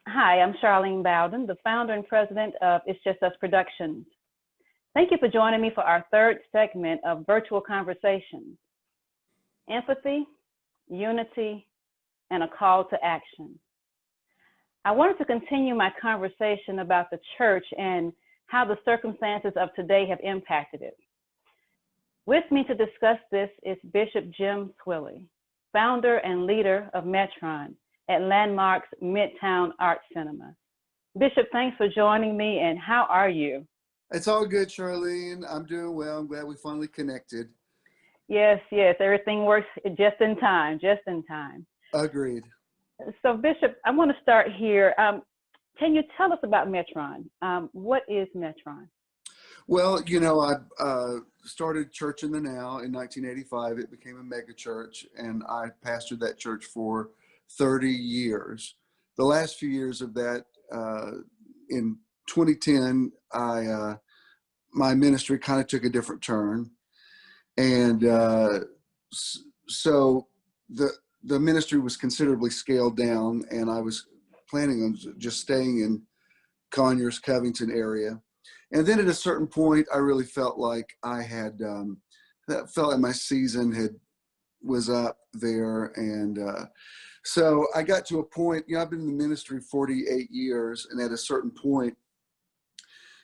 Hi, I'm Charlene Bowden, the founder and president of It's Just Us Productions. Thank you for joining me for our third segment of Virtual Conversations: Empathy, Unity, and a Call to Action. I wanted to continue my conversation about the church and how the circumstances of today have impacted it. With me to discuss this is Bishop Jim Swilley, founder and leader of Metron at Landmark's Midtown Arts Cinema. Bishop, thanks for joining me, and how are you? It's all good, Charlene. I'm doing well. I'm glad we finally connected. Yes, everything works just in time. Agreed. So Bishop, I want to start here. Can you tell us about Metron? What is Metron? Well, I started Church in the Now in 1985. It became a mega church, and I pastored that church for 30 years. The last few years of that, in 2010, my ministry kind of took a different turn, and so the ministry was considerably scaled down, and I was planning on just staying in Conyers, Covington area. And then at a certain point, I really felt like I had felt like my season was up there, and so I got to a point. I've been in the ministry 48 years, and at a certain point,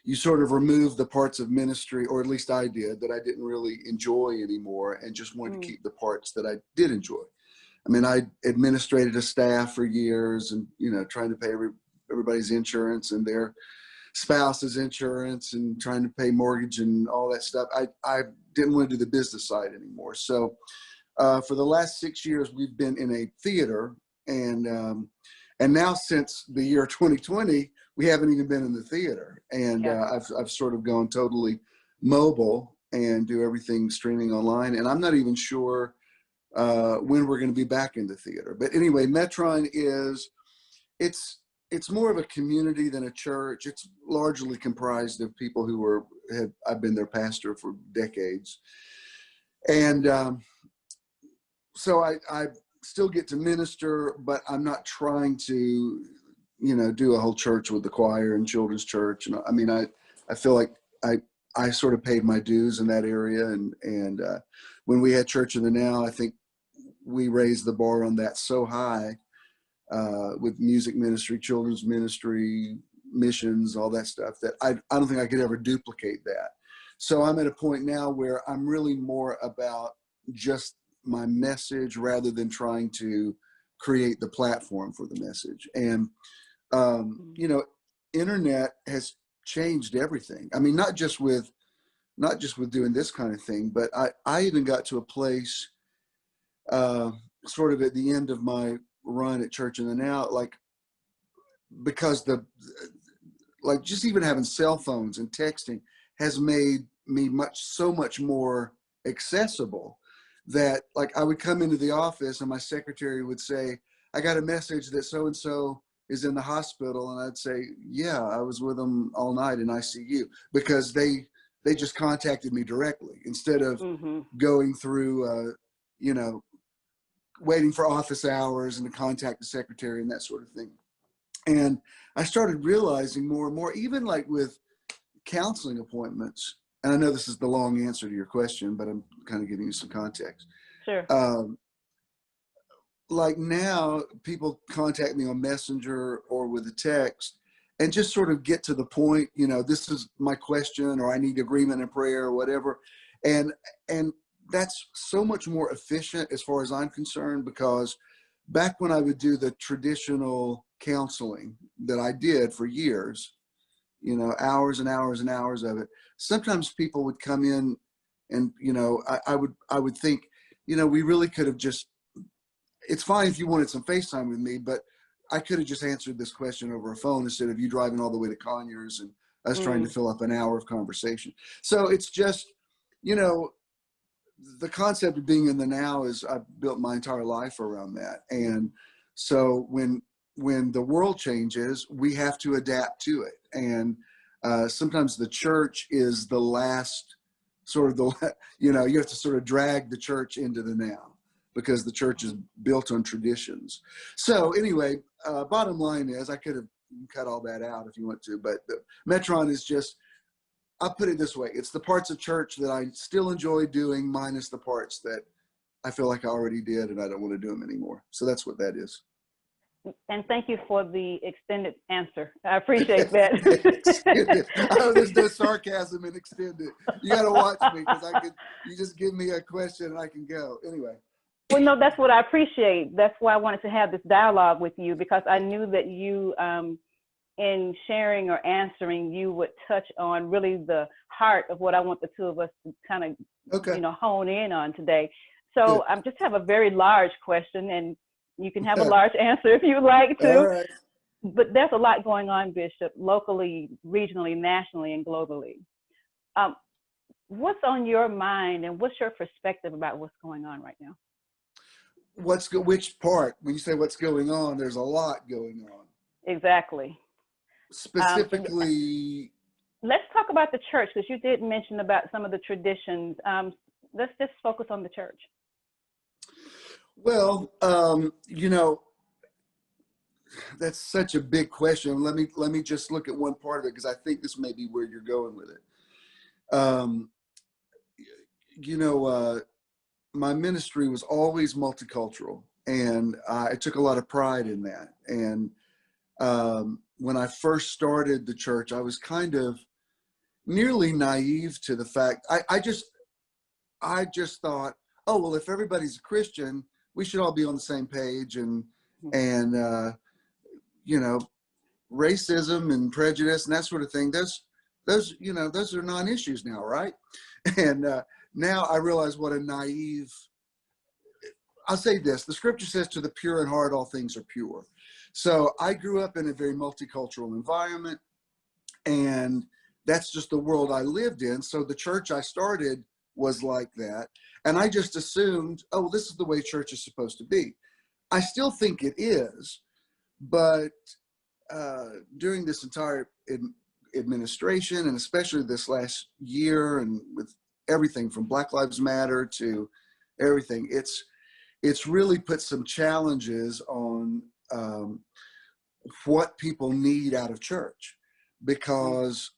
you sort of remove the parts of ministry, or at least I did, that I didn't really enjoy anymore, and just wanted to keep the parts that I did enjoy. I mean, I administrated a staff for years, and trying to pay everybody's insurance and their spouse's insurance, and trying to pay mortgage and all that stuff. I didn't want to do the business side anymore. So for the last 6 years, we've been in a theater, and now since the year 2020, we haven't even been in the theater. And I've sort of gone totally mobile and do everything streaming online. And I'm not even sure when we're going to be back in the theater. But anyway, Metron it's more of a community than a church. It's largely comprised of people who I've been their pastor for decades. And so I still get to minister, but I'm not trying to, do a whole church with the choir and children's church. And I mean, I feel like I sort of paid my dues in that area. And when we had Church in the Now, I think we raised the bar on that so high, with music ministry, children's ministry, missions, all that stuff, that I don't think I could ever duplicate that. So I'm at a point now where I'm really more about just my message rather than trying to create the platform for the message. And internet has changed everything. I mean, not just with doing this kind of thing, but I even got to a place sort of at the end of my run at Church in the Now, because just even having cell phones and texting has made me so much more accessible, that I would come into the office and my secretary would say, "I got a message that so-and-so is in the hospital." And I'd say, "Yeah, I was with them all night in ICU," because they just contacted me directly instead of going through, waiting for office hours and to contact the secretary and that sort of thing. And I started realizing more and more, even with counseling appointments, and I know this is the long answer to your question, but I'm kind of giving you some context. Sure. Now, people contact me on Messenger or with a text and just sort of get to the point, this is my question, or I need agreement and prayer or whatever. And that's so much more efficient as far as I'm concerned, because back when I would do the traditional counseling that I did for years, hours and hours and hours of it, sometimes people would come in and, I would think, we really could have just, it's fine if you wanted some FaceTime with me, but I could have just answered this question over a phone instead of you driving all the way to Conyers and us trying to fill up an hour of conversation. So it's just, the concept of being in the now is, I've built my entire life around that. And so when the world changes, we have to adapt to it. And sometimes the church is the last sort of you have to sort of drag the church into the now. because the church is built on traditions. So anyway, bottom line is, I could have cut all that out if you want to, but the Metron is just, I'll put it this way. It's the parts of church that I still enjoy doing, minus the parts that I feel like I already did and I don't want to do them anymore. So that's what that is. And thank you for the extended answer. I appreciate that. Oh, there's no sarcasm in extended. You got to watch me, because you just give me a question and I can go. Anyway. Well, no, that's what I appreciate. That's why I wanted to have this dialogue with you, because I knew that you, in sharing or answering, you would touch on really the heart of what I want the two of us to kind of, hone in on today. So I just have a very large question, and you can have a large answer if you'd like to. All right. But there's a lot going on, Bishop, locally, regionally, nationally, and globally. What's on your mind, and what's your perspective about what's going on right now? Which part? When you say what's going on, there's a lot going on. Exactly. Specifically, let's talk about the church, because you did mention about some of the traditions. Let's just focus on the church. Well, that's such a big question. Let me just look at one part of it, because I think this may be where you're going with it. My ministry was always multicultural, and I took a lot of pride in that. And when I first started the church, I was kind of nearly naive to the fact. I just thought, oh, well, if everybody's a Christian, we should all be on the same page, and racism and prejudice and that sort of thing, those are non-issues now, right? And now I realize what a naive. I'll say this: the scripture says, to the pure in heart all things are pure. So I grew up in a very multicultural environment, and that's just the world I lived in. So the church I started was like that, and I just assumed, oh, this is the way church is supposed to be. I still think it is, but during this entire administration, and especially this last year, and with everything from Black Lives Matter to everything, it's really put some challenges on what people need out of church, because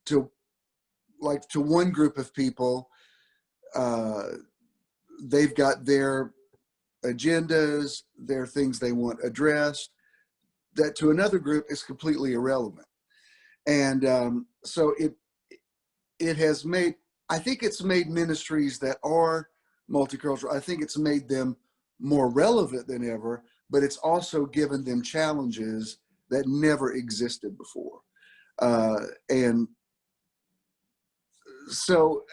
to one group of people, they've got their agendas, their things they want addressed, that to another group is completely irrelevant. And so it has made, I think it's made ministries that are multicultural, I think it's made them more relevant than ever, but it's also given them challenges that never existed before. And so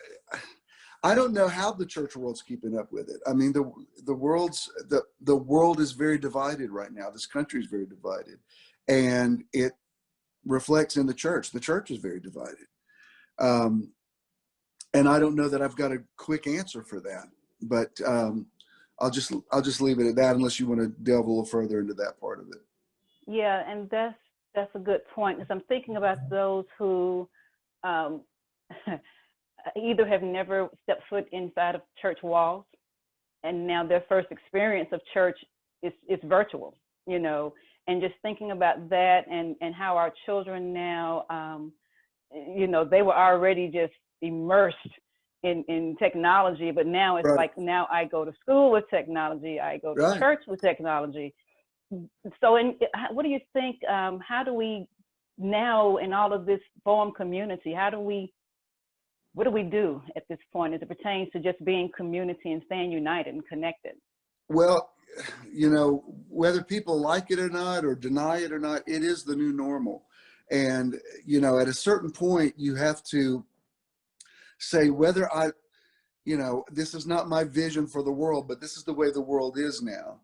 I don't know how the church world's keeping up with it. I mean, the world is very divided right now. This country is very divided, and it reflects in the church. The church is very divided. And I don't know that I've got a quick answer for that, but I'll just leave it at that, unless you want to delve a little further into that part of it. Yeah, and that's a good point, because I'm thinking about those who either have never stepped foot inside of church walls, and now their first experience of church is virtual, and just thinking about that, and how our children now, they were already just immersed in technology, but now it's like, now I go to school with technology, I go to church with technology. So what do you think, how do we now, in all of this form community, what do we do at this point as it pertains to just being community and staying united and connected? Well, whether people like it or not, or deny it or not, it is the new normal. And, at a certain point, you have to say whether this is not my vision for the world, but this is the way the world is now.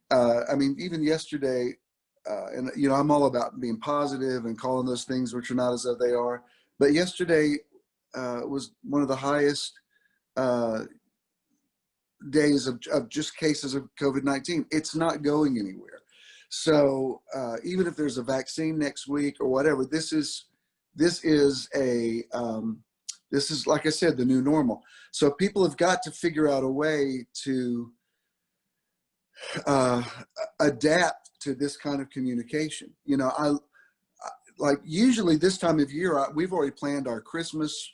I mean, even yesterday, and, I'm all about being positive and calling those things which are not as though they are. But yesterday was one of the highest days of just cases of COVID-19. It's not going anywhere. So even if there's a vaccine next week or whatever, this is like I said, the new normal. So people have got to figure out a way to uh, adapt to this kind of communication. You know, like usually this time of year, we've already planned our Christmas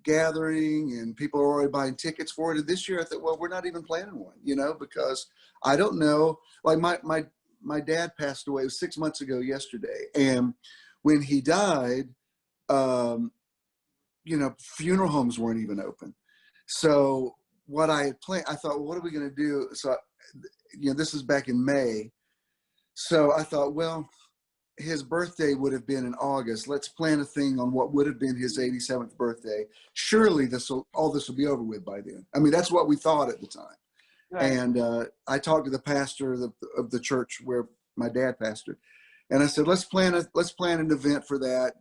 gathering and people are already buying tickets for it. And this year I thought, well, we're not even planning one, you know, because I don't know, like my dad passed away, it was 6 months ago yesterday. And when he died, you know, funeral homes weren't even open. So what I had planned, I thought, well, what are we going to do? So, you know, this is back in May. So I thought, well, his birthday would have been in August. Let's plan a thing on what would have been his 87th birthday. Surely all this will be over with by then. I mean, that's what we thought at the time. Right. And I talked to the pastor of the church where my dad pastored, and I said, let's plan an event for that.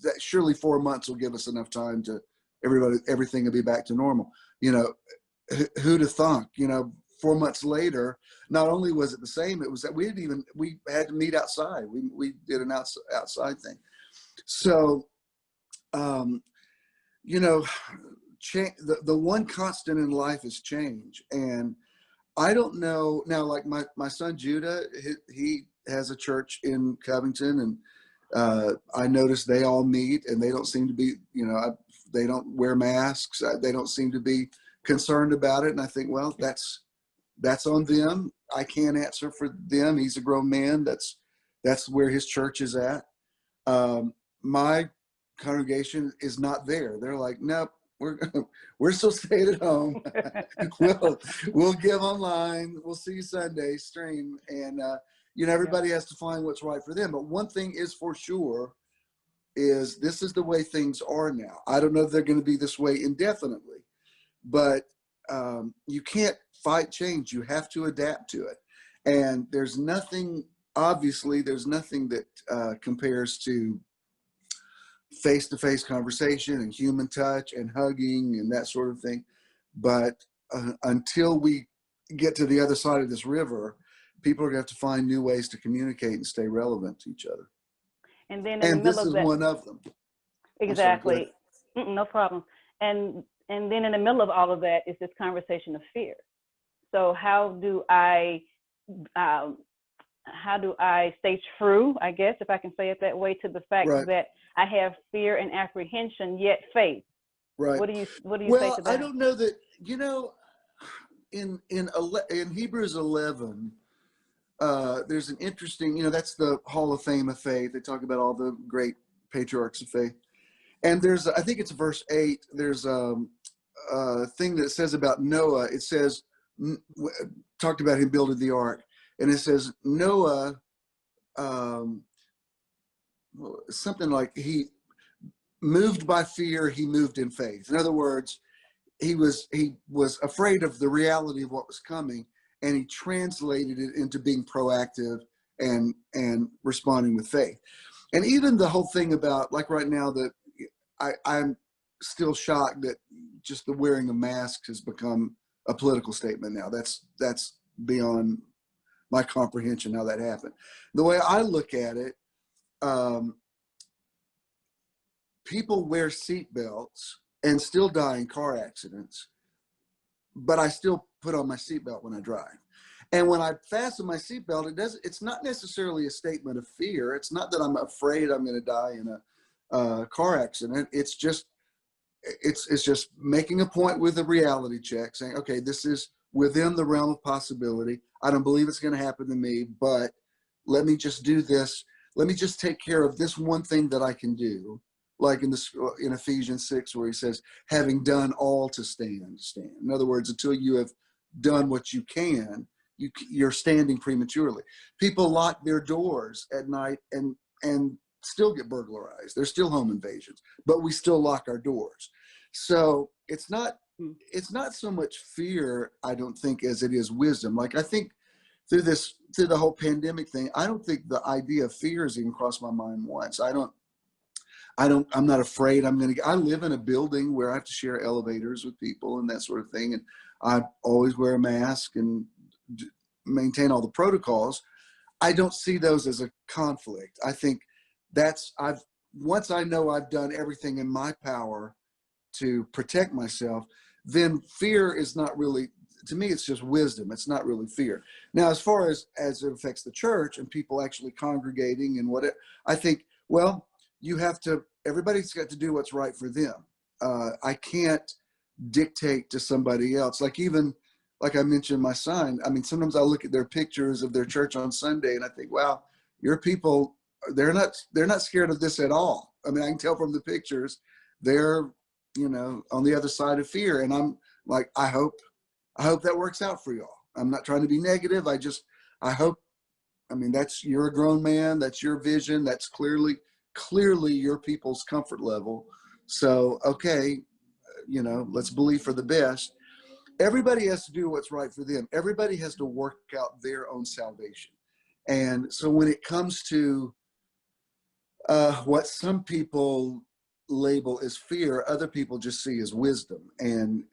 That surely 4 months will give us enough time to everything will be back to normal. You know, who'd have thunk, you know, 4 months later, not only was it the same, it was that we had to meet outside. We did an outside thing. So, you know, the one constant in life is change. And I don't know now, like my son, Judah, he has a church in Covington, and I noticed they all meet and they don't seem to be, you know, they don't wear masks. They don't seem to be concerned about it. And I think, well, that's on them. I can't answer for them. He's a grown man. That's where his church is at. My congregation is not there. They're like, nope, we're still staying at home. we'll give online. We'll see you Sunday stream. And, you know, everybody has to find what's right for them. But one thing is for sure is this is the way things are now. I don't know if they're going to be this way indefinitely, but you can't fight change. You have to adapt to it. And there's nothing that compares to face-to-face conversation and human touch and hugging and that sort of thing. But until we get to the other side of this river, people are going to have to find new ways to communicate and stay relevant to each other. And then this is one of them. Exactly. No problem. And then in the middle of all of that is this conversation of fear. So how do I stay true, I guess, if I can say it that way, to the fact that I have fear and apprehension, yet faith? Right. What do you say to that? I don't know that, you know, in Hebrews 11, there's an interesting, you know, that's the Hall of Fame of faith. They talk about all the great patriarchs of faith. And I think it's verse 8, there's a thing that says about Noah. It says, talked about him building the ark. And it says, Noah, something like he moved by fear, he moved in faith. In other words, he was afraid of the reality of what was coming, and he translated it into being proactive and responding with faith. And even the whole thing about, like right now, that I'm still shocked that just the wearing of masks has become a political statement now. That's beyond my comprehension how that happened. The way I look at it, people wear seatbelts and still die in car accidents, but I still put on my seatbelt when I drive. And when I fasten my seatbelt, it's not necessarily a statement of fear. It's not that I'm afraid I'm going to die in a car accident. It's just making a point with a reality check, saying, okay, this is within the realm of possibility. I don't believe it's going to happen to me, but let me just do this. Let me just take care of this one thing that I can do. Like in Ephesians 6, where he says, having done all to stand. In other words, until you have done what you can, you're standing prematurely. People lock their doors at night and still get burglarized. There's still home invasions, but we still lock our doors. So it's not so much fear, I don't think, as it is wisdom. Like, I think through the whole pandemic thing, I don't think the idea of fear has even crossed my mind once. I'm not afraid I live in a building where I have to share elevators with people and that sort of thing. And I always wear a mask and maintain all the protocols. I don't see those as a conflict. I think once I know I've done everything in my power to protect myself, then fear is not really, to me, it's just wisdom. It's not really fear. Now, as far as it affects the church and people actually congregating and what I think, well, everybody's got to do what's right for them. I can't dictate to somebody else. Like I mentioned, my son, I mean, sometimes I look at their pictures of their church on Sunday and I think, wow, your people, they're not scared of this at all. I mean, I can tell from the pictures, they're, on the other side of fear. And I'm like, I hope that works out for y'all. I'm not trying to be negative. I hope, you're a grown man. That's your vision. That's clearly your people's comfort level. So, okay, let's believe for the best. Everybody has to do what's right for them. Everybody has to work out their own salvation. And so when it comes to what some people label as fear, other people just see as wisdom. And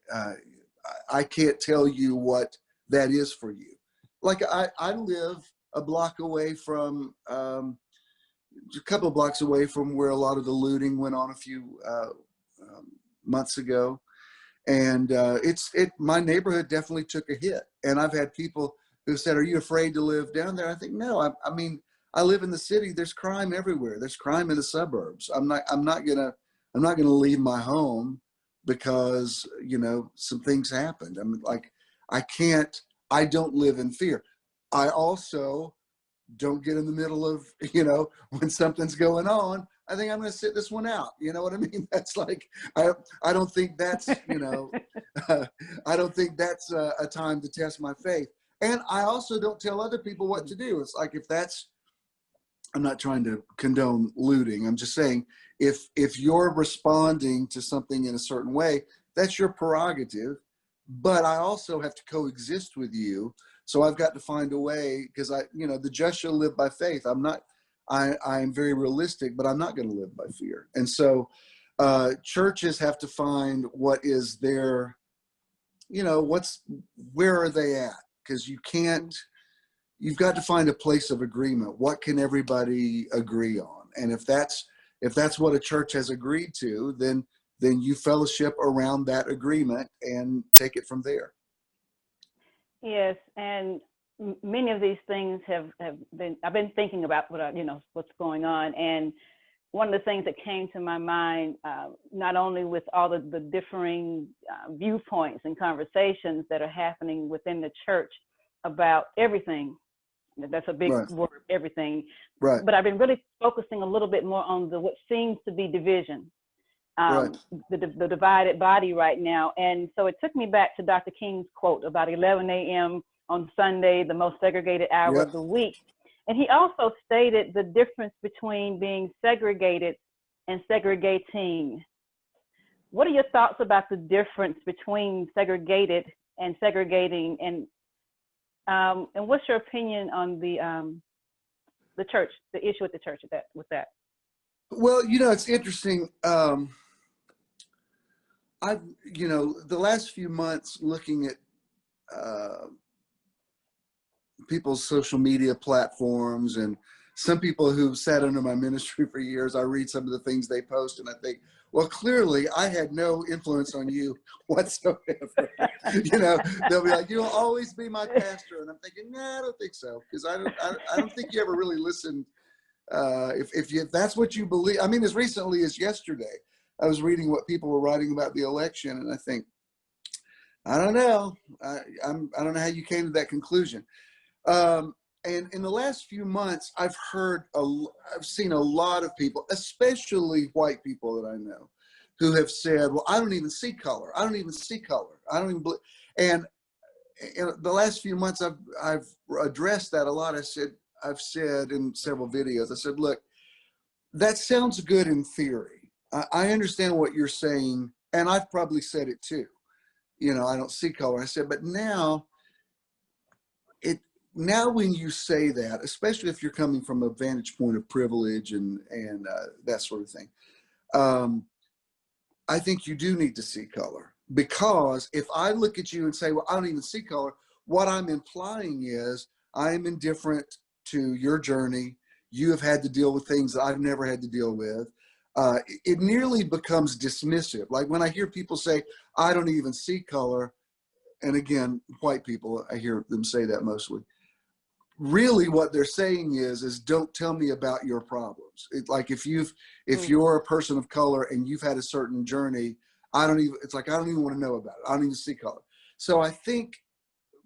I can't tell you what that is for you. Like I live a block away from, a couple of blocks away from where a lot of the looting went on a few months ago. And my neighborhood definitely took a hit. And I've had people who said, are you afraid to live down there? I think, no, I live in the city. There's crime everywhere. There's crime in the suburbs. I'm not gonna leave my home because, some things happened. I don't live in fear. I also don't get in the middle of, when something's going on, I think I'm going to sit this one out. You know what I mean? That's like, I don't think that's, I don't think that's a time to test my faith. And I also don't tell other people what to do. It's like, I'm not trying to condone looting. I'm just saying, if you're responding to something in a certain way, that's your prerogative. But I also have to coexist with you. So I've got to find a way, because the just shall live by faith. I'm very realistic, but I'm not going to live by fear. And so churches have to find what is their, where are they at? Because you've got to find a place of agreement. What can everybody agree on? And if that's what a church has agreed to, then you fellowship around that agreement and take it from there. Yes, and many of these things I've been thinking about what's going on. And one of the things that came to my mind, not only with all of the differing viewpoints and conversations that are happening within the church about everything, that's a big word, everything, right. But I've been really focusing a little bit more on what seems to be division. The divided body right now. And so it took me back to Dr. King's quote about 11 a.m. on Sunday, the most segregated hour of the week. And he also stated the difference between being segregated and segregating. What are your thoughts about the difference between segregated and segregating? And what's your opinion on the church, the issue with the church with that? Well, it's interesting. I've, the last few months looking at people's social media platforms, and some people who've sat under my ministry for years, I read some of the things they post and I think, well, clearly I had no influence on you whatsoever. They'll be like, you'll always be my pastor. And I'm thinking, no, I don't think so. Because I don't think you ever really listened. If that's what you believe, as recently as yesterday, I was reading what people were writing about the election, and I think, I don't know. I don't know how you came to that conclusion. And in the last few months, I've seen a lot of people, especially white people that I know, who have said, well, I don't even see color. I don't even see color. I don't even believe. And in the last few months, I've addressed that a lot. I've said in several videos, I said, look, that sounds good in theory. I understand what you're saying, and I've probably said it too. I don't see color. I said, but now when you say that, especially if you're coming from a vantage point of privilege and that sort of thing, I think you do need to see color. Because if I look at you and say, well, I don't even see color, what I'm implying is I am indifferent to your journey. You have had to deal with things that I've never had to deal with. It nearly becomes dismissive. Like when I hear people say, I don't even see color, and again, white people, I hear them say that mostly. Really what they're saying is don't tell me about your problems. Like if you're a person of color and you've had a certain journey, it's like, I don't even want to know about it. I don't even see color. So I think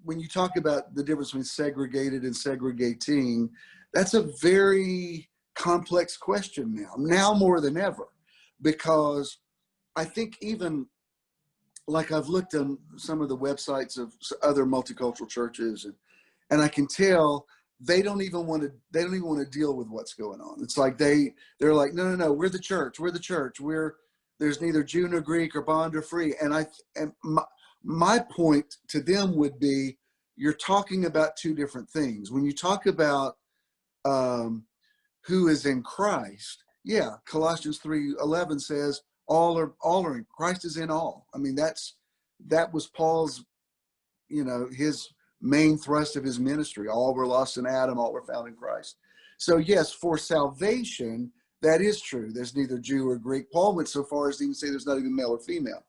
when you talk about the difference between segregated and segregating, that's a very complex question now more than ever, because I think even like I've looked on some of the websites of other multicultural churches, and I can tell they don't even want to deal with what's going on. It's like they're like, no, we're the church. There's neither Jew nor Greek or bond or free. And my point to them would be, you're talking about two different things. When you talk about who is in Christ, yeah, Colossians 3:11 says all are in Christ is in all. I mean, that was Paul's, his main thrust of his ministry. All were lost in Adam, all were found in Christ. So yes, for salvation, that is true. There's neither Jew or Greek. Paul went so far as to even say there's not even male or female.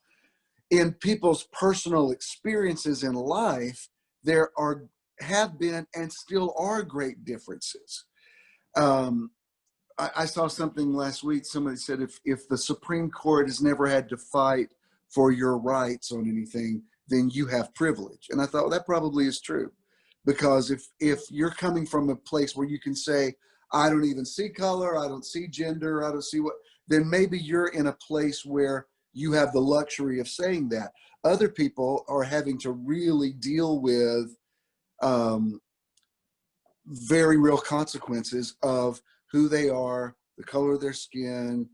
In people's personal experiences in life, there have been and still are great differences. I saw something last week. Somebody said if the Supreme Court has never had to fight for your rights on anything, then you have privilege. And I thought, well, that probably is true, because if you're coming from a place where you can say, I don't even see color, I don't see gender, I don't see then maybe you're in a place where you have the luxury of saying that. Other people are having to really deal with very real consequences of who they are, the color of their skin,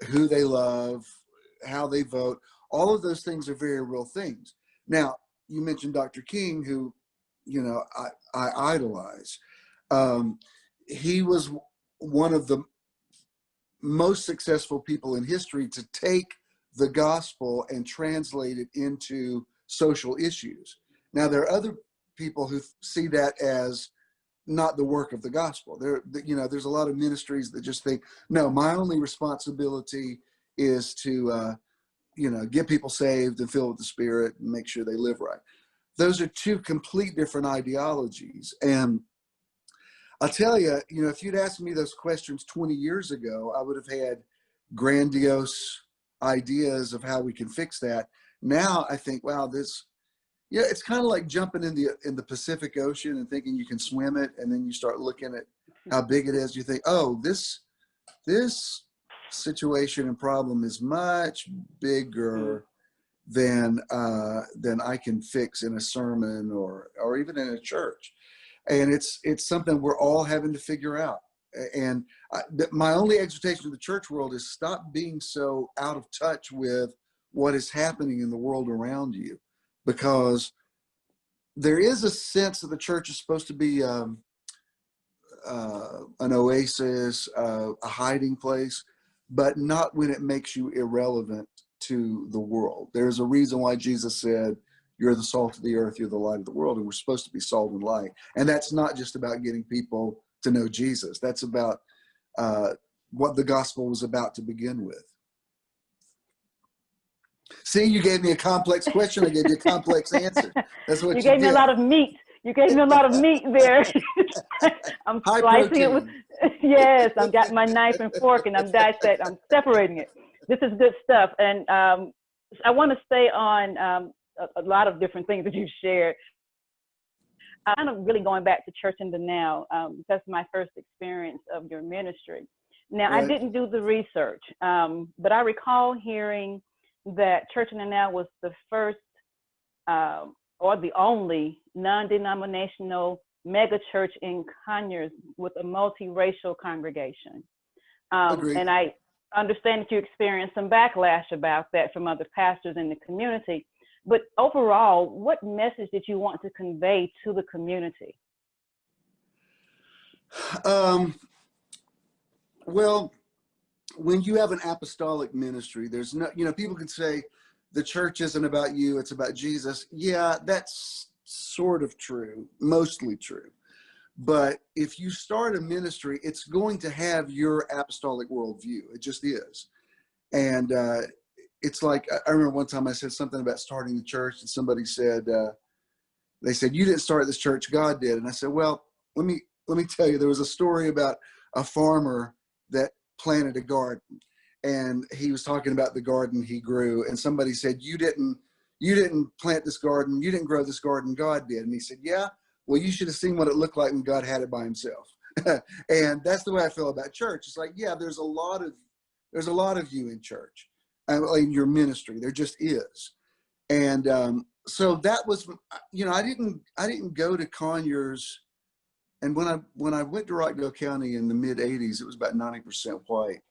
who they love, how they vote. All of those things are very real things. Now, you mentioned Dr. King, who, I idolize. He was one of the most successful people in history to take the gospel and translate it into social issues. Now, there are other people who see that as not the work of the gospel. There's a lot of ministries that just think, no, my only responsibility is to, get people saved and filled with the Spirit and make sure they live right. Those are two complete different ideologies. And I'll tell you, if you'd asked me those questions 20 years ago, I would have had grandiose ideas of how we can fix that. Now I think, wow, it's kind of like jumping in the Pacific Ocean and thinking you can swim it, and then you start looking at how big it is. You think, oh, this situation and problem is much bigger than I can fix in a sermon or even in a church. And it's something we're all having to figure out. And my only exhortation to the church world is stop being so out of touch with what is happening in the world around you, because there is a sense that the church is supposed to be an oasis, a hiding place, but not when it makes you irrelevant to the world. There's a reason why Jesus said, you're the salt of the earth, you're the light of the world, and we're supposed to be salt and light. And that's not just about getting people to know Jesus. That's about what the gospel was about to begin with. See, you gave me a complex question. I gave you a complex answer. That's what you gave me get. a lot of meat. You gave me a lot of meat there. I'm High slicing it protein. yes, I've got my knife and fork and I'm separating it. This is good stuff. And I want to stay on a lot of different things that you've shared. I'm kind of really going back to Church in the Now. That's my first experience of your ministry. Now, right. I didn't do the research, but I recall hearing that Church in the Now was the first or the only non-denominational mega church in Conyers with a multiracial congregation. And I understand that you experienced some backlash about that from other pastors in the community. But overall, what message did you want to convey to the community? Well, when you have an apostolic ministry, there's no, people can say the church isn't about you, it's about Jesus. Yeah, that's sort of true, mostly true. But if you start a ministry, it's going to have your apostolic worldview. It just is. And it's like, I remember one time I said something about starting the church, and somebody said, they said, "You didn't start this church, God did." And I said, well, let me tell you, there was a story about a farmer that planted a garden, and he was talking about the garden he grew, and somebody said, you didn't plant this garden, you didn't grow this garden, God did. And he said, yeah, well, you should have seen what it looked like when God had it by himself. And that's the way I feel about church. It's like, yeah, there's a lot of you in church, in your ministry. There just is. And so that was, I didn't go to Conyers. And when I went to Rockdale County in the mid 80s, it was about 90% white,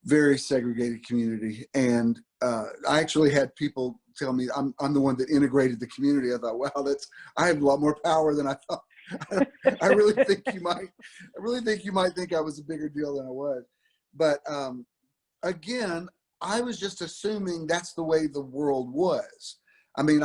very segregated community. And I actually had people tell me I'm the one that integrated the community. I thought, wow, I have a lot more power than I thought. I really think you might think I was a bigger deal than I was. But again, I was just assuming that's the way the world was. I mean,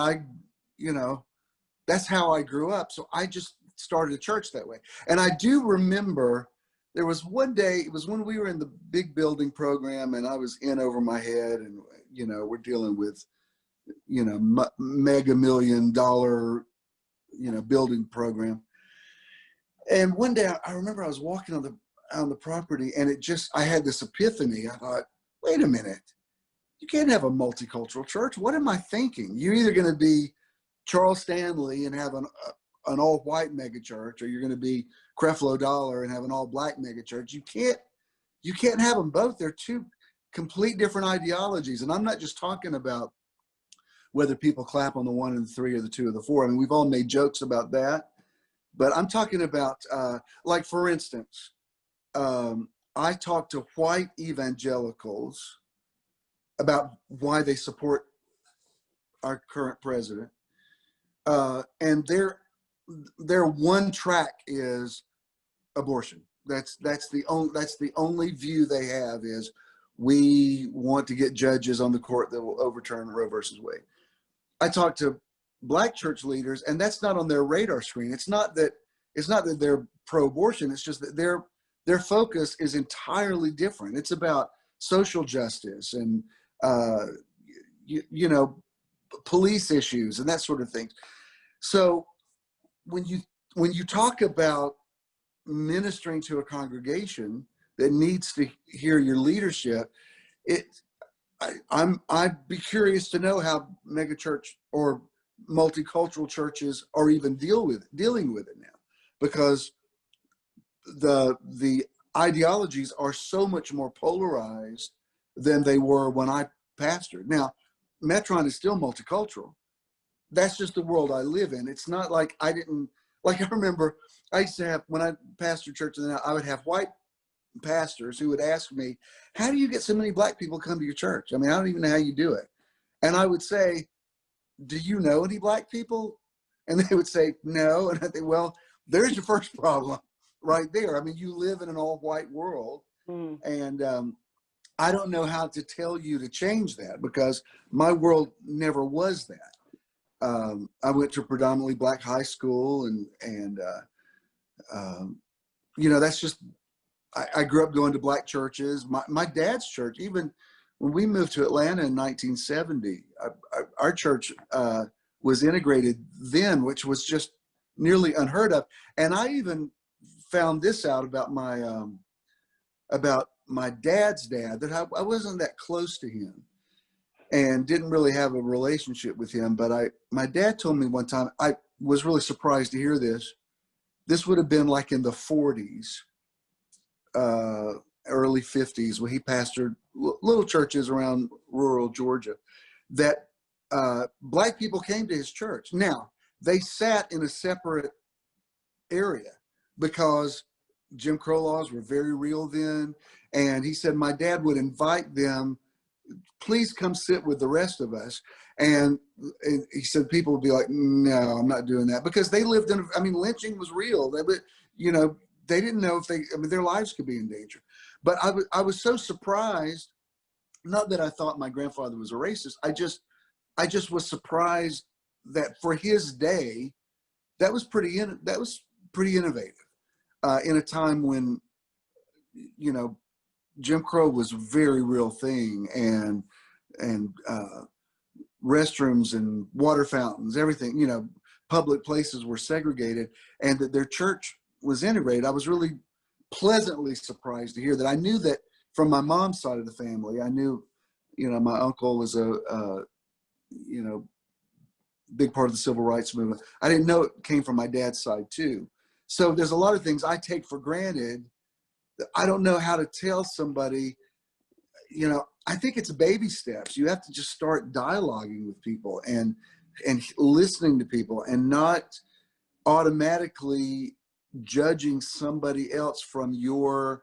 that's how I grew up. So I just started a church that way. And I do remember there was one day, it was when we were in the big building program, and I was in over my head, and, we're dealing with, mega $1 million, building program. And one day I remember I was walking on the property, and I had this epiphany. I thought, wait a minute, you can't have a multicultural church. What am I thinking? You're either going to be Charles Stanley and have an all-white megachurch, or you're going to be Creflo Dollar and have an all-black megachurch. You can't have them both. They're two complete different ideologies. And I'm not just talking about whether people clap on the 1 and the 3 or the 2 or the 4. I mean, we've all made jokes about that. But I'm talking about, like, for instance, I talked to white evangelicals about why they support our current president. And their one track is abortion. That's the only view they have is, we want to get judges on the court that will overturn Roe versus Wade. I talked to black church leaders, and that's not on their radar screen. It's not that they're pro-abortion. It's just that their focus is entirely different. It's about social justice and police issues and that sort of thing. So when you talk about ministering to a congregation that needs to hear your leadership, I'd be curious to know how megachurch or multicultural churches are even dealing with it now, because the ideologies are so much more polarized than they were when I pastored. Now, Metron is still multicultural. That's just the world I live in. It's not like I remember I used to have, when I pastored church, and then I would have white pastors who would ask me, how do you get so many black people come to your church? I mean, I don't even know how you do it. And I would say, do you know any black people? And they would say, no. And I think, well, there's your first problem right there. I mean, you live in an all white world. And I don't know how to tell you to change that, because my world never was that. I went to a predominantly black high school, and that's just, I grew up going to black churches. My dad's church, even when we moved to Atlanta in 1970, our church was integrated then, which was just nearly unheard of. And I even found this out about my dad's dad, that I wasn't that close to him and didn't really have a relationship with him. But my dad told me one time, I was really surprised to hear this. This would have been like in the 40s. Early 50s, when he pastored little churches around rural Georgia, that black people came to his church. Now, they sat in a separate area because Jim Crow laws were very real then. And he said, my dad would invite them, please come sit with the rest of us. And he said people would be like, no, I'm not doing that, because they lived in, lynching was real. They didn't know if their lives could be in danger. But I was so surprised, not that I thought my grandfather was a racist. I just was surprised that for his day, that was pretty innovative in a time when, Jim Crow was a very real thing, and restrooms and water fountains, everything, you know, public places were segregated, and that their church was integrated. I was really pleasantly surprised to hear that. I knew that from my mom's side of the family. I knew, you know, my uncle was you know, big part of the civil rights movement. I didn't know it came from my dad's side too. So there's a lot of things I take for granted that I don't know how to tell somebody. You know, I think it's baby steps. You have to just start dialoguing with people and listening to people, and not automatically judging somebody else from your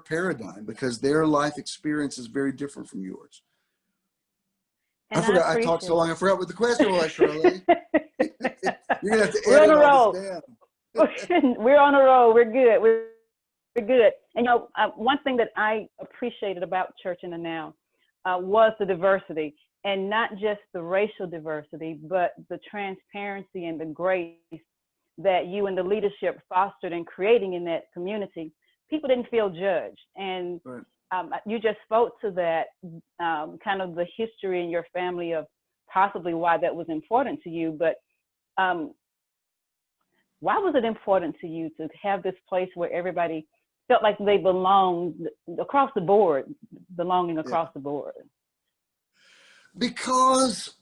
paradigm, because their life experience is very different from yours. And I forgot. I talked so long. I forgot what the question was, Shirley. You're gonna have to We're on edit a all roll. this down. We're on a roll. We're good. We're good. And you know, one thing that I appreciated about Church in the Now was the diversity, and not just the racial diversity, but the transparency and the grace that you and the leadership fostered in creating in that community. People didn't feel judged, and Right. You just spoke to that, kind of the history in your family of possibly why that was important to you. But why was it important to you to have this place where everybody felt like they belonged across the board, belonging across the board? Because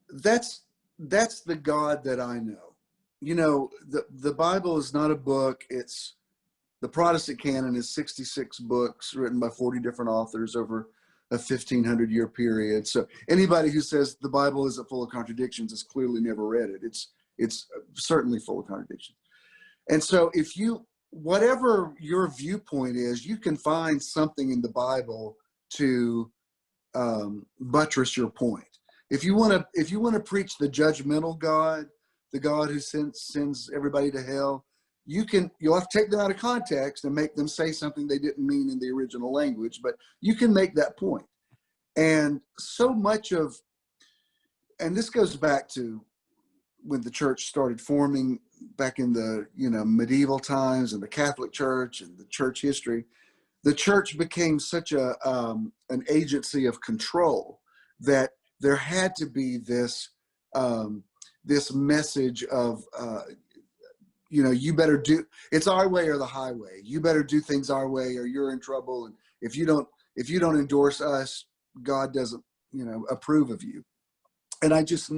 that's the God that I know. You know, the Bible is not a book. It's the Protestant canon is 66 books written by 40 different authors over a 1,500-year period. So anybody who says the Bible isn't full of contradictions has clearly never read it. It's certainly full of contradictions. And so if whatever your viewpoint is, you can find something in the Bible to buttress your point. If you want to preach the judgmental God, the God who sends everybody to hell, you'll have to take them out of context and make them say something they didn't mean in the original language, but you can make that point. And so much and this goes back to when the church started forming back in the, you know, medieval times, and the Catholic Church and the church history. The church became such an agency of control that there had to be this message of, you know, you better it's our way or the highway. You better do things our way or you're in trouble. And if you don't endorse us, God doesn't, you know, approve of you. And I just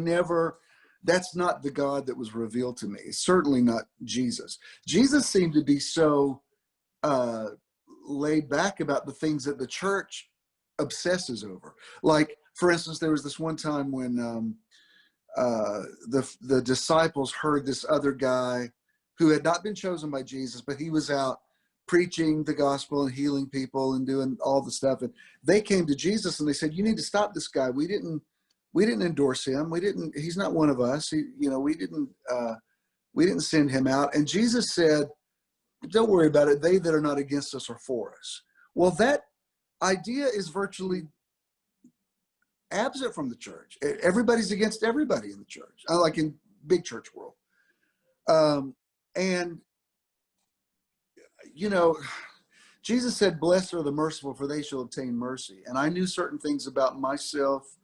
that's not the God that was revealed to me. Certainly not Jesus. Jesus seemed to be so laid back about the things that the church obsesses over. Like, for instance, there was this one time when the disciples heard this other guy who had not been chosen by Jesus, but he was out preaching the gospel and healing people and doing all the stuff. And they came to Jesus and they said, "You need to stop this guy. We didn't endorse him. He's not one of us. We didn't send him out." And Jesus said, "Don't worry about it. They that are not against us are for us." Well, that idea is virtually absent from the church. Everybody's against everybody in the church, like in big church world. And, you know, Jesus said, "Blessed are the merciful, for they shall obtain mercy." And I knew certain things about myself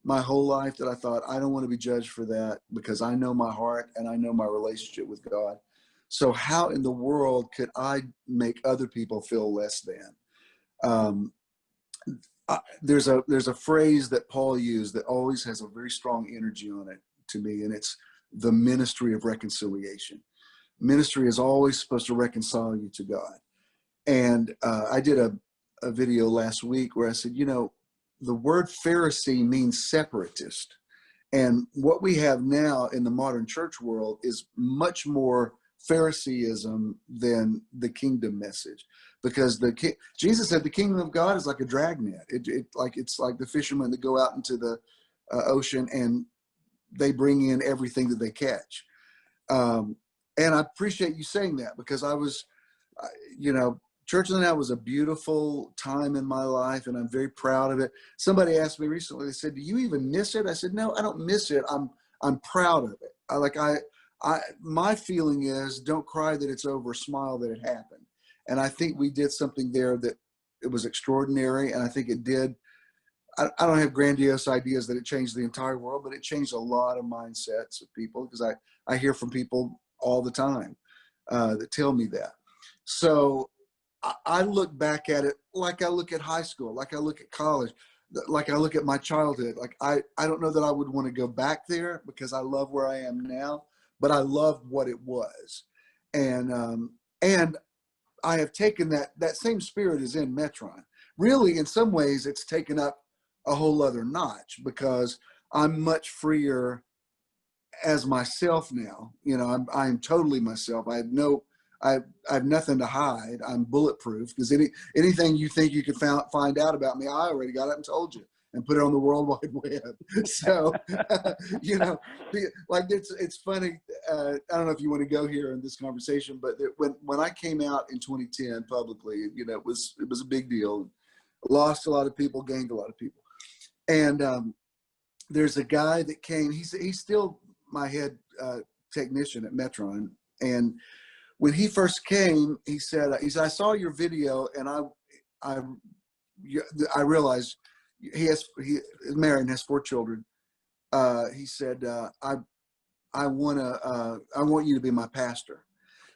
my whole life that I thought, I don't want to be judged for that, because I know my heart and I know my relationship with God. So how in the world could I make other people feel less than? There's a phrase that Paul used that always has a very strong energy on it to me, and it's the ministry of reconciliation. Ministry is always supposed to reconcile you to God. And I did a video last week where I said, you know, the word Pharisee means separatist. And what we have now in the modern church world is much more Phariseeism than the kingdom message, because Jesus said the kingdom of God is like a dragnet. It's like the fishermen that go out into the ocean and they bring in everything that they catch. And I appreciate you saying that, because Church in the Now was a beautiful time in my life, and I'm very proud of it. Somebody asked me recently, they said, "Do you even miss it?" I said, "No, I don't miss it. I'm proud of it. My feeling is, don't cry that it's over, smile that it happened." And I think we did something there that was extraordinary, and I think it did. I don't have grandiose ideas that it changed the entire world, but it changed a lot of mindsets of people, because I hear from people all the time that tell me that. So I look back at it like I look at high school, like I look at college, like I look at my childhood. Like I don't know that I would want to go back there, because I love where I am now, but I love what it was. And I have taken that same spirit is in Metron. Really, in some ways, it's taken up a whole other notch, because I'm much freer as myself now. You know, I'm totally myself. I have nothing to hide. I'm bulletproof, because anything you think you could find out about me, I already got it and told you and put it on the World Wide Web. So, you know, like it's funny. I don't know if you want to go here in this conversation, but when I came out in 2010 publicly, you know, it was a big deal. Lost a lot of people, gained a lot of people. And there's a guy that came, he's still my head technician at Metron. And when he first came, he said, I saw your video, and I realized he is married and has 4 children. He said, I want you to be my pastor.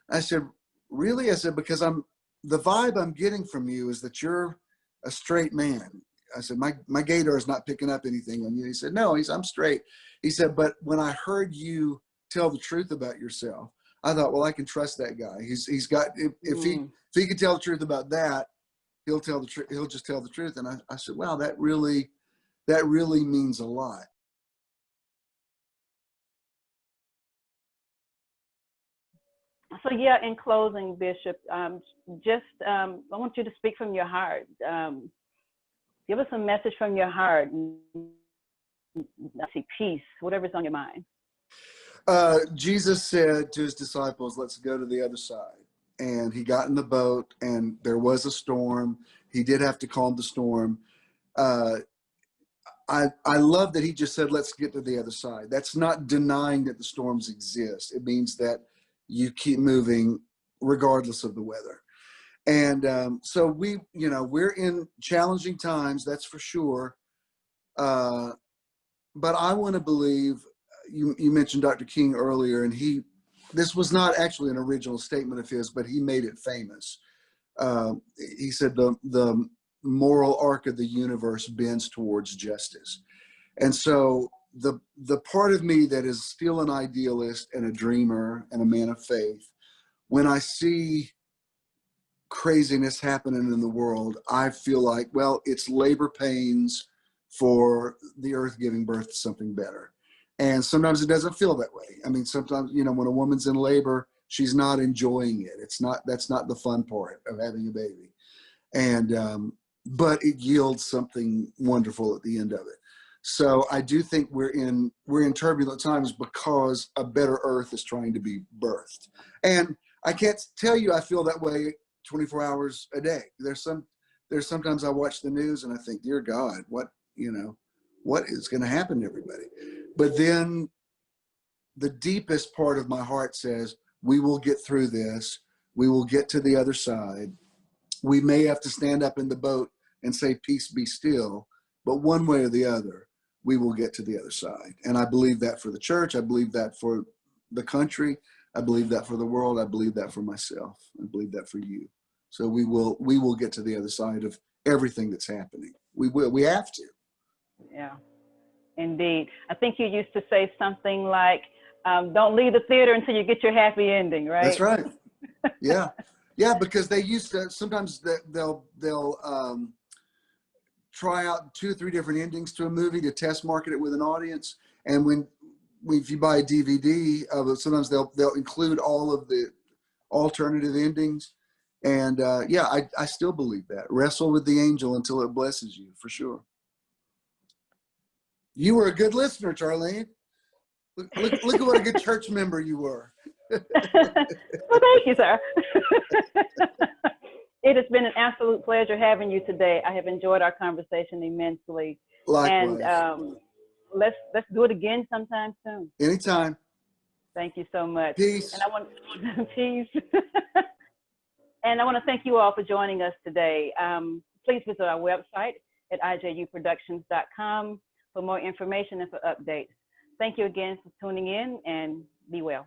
I said, really? I said, because the vibe I'm getting from you is that you're a straight man. I said, my gator is not picking up anything on you. He said, no, I'm straight. He said, but when I heard you tell the truth about yourself, I thought, well, I can trust that guy. He's got, if he could tell the truth about that, he'll tell the truth. He'll just tell the truth. And I said, wow, that really means a lot. So yeah, in closing, Bishop, I want you to speak from your heart. Give us a message from your heart. I see peace, whatever's on your mind. Jesus said to his disciples, let's go to the other side. And he got in the boat, and there was a storm. He did have to calm the storm. I love that he just said, let's get to the other side. That's not denying that the storms exist. It means that you keep moving regardless of the weather. And so we're in challenging times, that's for sure. But I want to believe, you mentioned Dr. King earlier, and this was not actually an original statement of his, but he made it famous. He said the moral arc of the universe bends towards justice. And so the part of me that is still an idealist and a dreamer and a man of faith, when I see craziness happening in the world, I feel like, well, it's labor pains for the earth giving birth to something better. And sometimes it doesn't feel that way. I mean, sometimes, when a woman's in labor, she's not enjoying it. That's not the fun part of having a baby. And, but it yields something wonderful at the end of it. So I do think we're in turbulent times because a better earth is trying to be birthed. And I can't tell you I feel that way 24 hours a day. There's sometimes I watch the news and I think, dear God, what is going to happen to everybody? But then the deepest part of my heart says, we will get through this. We will get to the other side. We may have to stand up in the boat and say, peace be still, but one way or the other, we will get to the other side. And I believe that for the church. I believe that for the country. I believe that for the world. I believe that for myself. I believe that for you. So we will get to the other side of everything that's happening. We will. We have to. Yeah, indeed. I think you used to say something like, don't leave the theater until you get your happy ending, right? That's right. Yeah. Yeah, because they used to, sometimes they'll try out 2 or 3 different endings to a movie to test market it with an audience. And if you buy a DVD of it, sometimes they'll include all of the alternative endings. And yeah, I still believe that. Wrestle with the angel until it blesses you, for sure. You were a good listener, Charlene. Look at what a good church member you were. Well, thank you, sir. It has been an absolute pleasure having you today. I have enjoyed our conversation immensely. Likewise. And let's do it again sometime soon. Anytime. Thank you so much. Peace. And I want peace. And I want to thank you all for joining us today. please visit our website at IJUproductions.com for more information and for updates. Thank you again for tuning in, and be well.